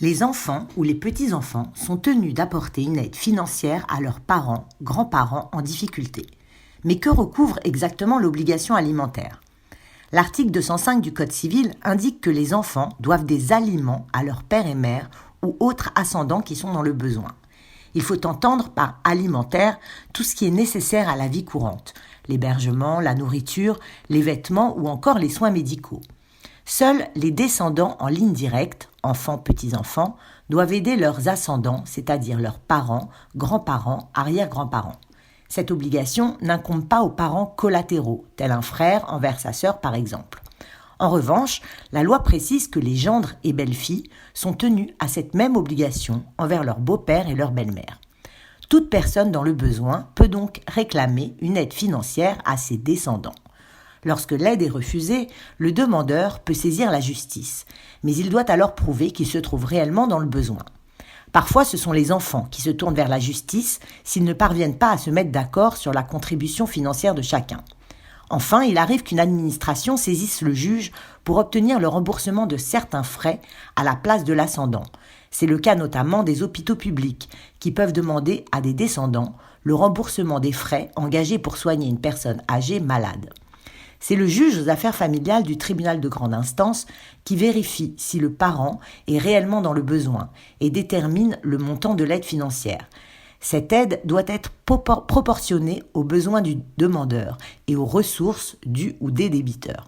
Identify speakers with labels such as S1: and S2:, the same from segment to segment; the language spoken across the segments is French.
S1: Les enfants ou les petits-enfants sont tenus d'apporter une aide financière à leurs parents, grands-parents en difficulté. Mais que recouvre exactement l'obligation alimentaire ? L'article 205 du Code civil indique que les enfants doivent des aliments à leur père et mère ou autres ascendants qui sont dans le besoin. Il faut entendre par alimentaire tout ce qui est nécessaire à la vie courante, l'hébergement, la nourriture, les vêtements ou encore les soins médicaux. Seuls les descendants en ligne directe, enfants, petits-enfants, doivent aider leurs ascendants, c'est-à-dire leurs parents, grands-parents, arrière-grands-parents. Cette obligation n'incombe pas aux parents collatéraux, tel un frère envers sa sœur par exemple. En revanche, la loi précise que les gendres et belles-filles sont tenus à cette même obligation envers leur beau-père et leur belle-mère. Toute personne dans le besoin peut donc réclamer une aide financière à ses descendants. Lorsque l'aide est refusée, le demandeur peut saisir la justice, mais il doit alors prouver qu'il se trouve réellement dans le besoin. Parfois, ce sont les enfants qui se tournent vers la justice s'ils ne parviennent pas à se mettre d'accord sur la contribution financière de chacun. Enfin, il arrive qu'une administration saisisse le juge pour obtenir le remboursement de certains frais à la place de l'ascendant. C'est le cas notamment des hôpitaux publics qui peuvent demander à des descendants le remboursement des frais engagés pour soigner une personne âgée malade. C'est le juge aux affaires familiales du tribunal de grande instance qui vérifie si le parent est réellement dans le besoin et détermine le montant de l'aide financière. Cette aide doit être proportionnée aux besoins du demandeur et aux ressources du ou des débiteurs.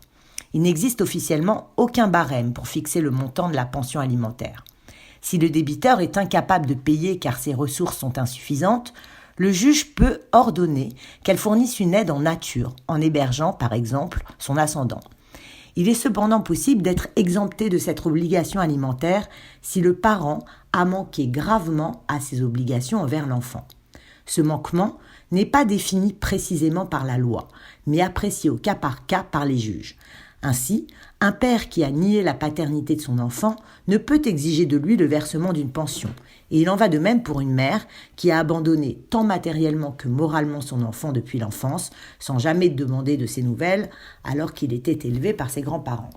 S1: Il n'existe officiellement aucun barème pour fixer le montant de la pension alimentaire. Si le débiteur est incapable de payer car ses ressources sont insuffisantes, le juge peut ordonner qu'elle fournisse une aide en nature, en hébergeant par exemple son ascendant. Il est cependant possible d'être exempté de cette obligation alimentaire si le parent a manqué gravement à ses obligations envers l'enfant. Ce manquement n'est pas défini précisément par la loi, mais apprécié au cas par cas par les juges. Ainsi, un père qui a nié la paternité de son enfant ne peut exiger de lui le versement d'une pension. Et il en va de même pour une mère qui a abandonné tant matériellement que moralement son enfant depuis l'enfance, sans jamais demander de ses nouvelles, alors qu'il était élevé par ses grands-parents.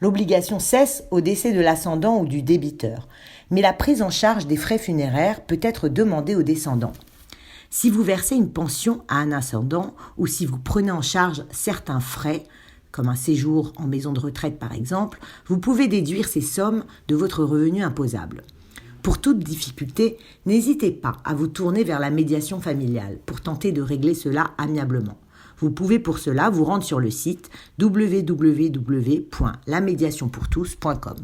S1: L'obligation cesse au décès de l'ascendant ou du débiteur, mais la prise en charge des frais funéraires peut être demandée aux descendants. Si vous versez une pension à un ascendant ou si vous prenez en charge certains frais, comme un séjour en maison de retraite par exemple, vous pouvez déduire ces sommes de votre revenu imposable. Pour toute difficulté, n'hésitez pas à vous tourner vers la médiation familiale pour tenter de régler cela amiablement. Vous pouvez pour cela vous rendre sur le site www.lamediationpourtous.com.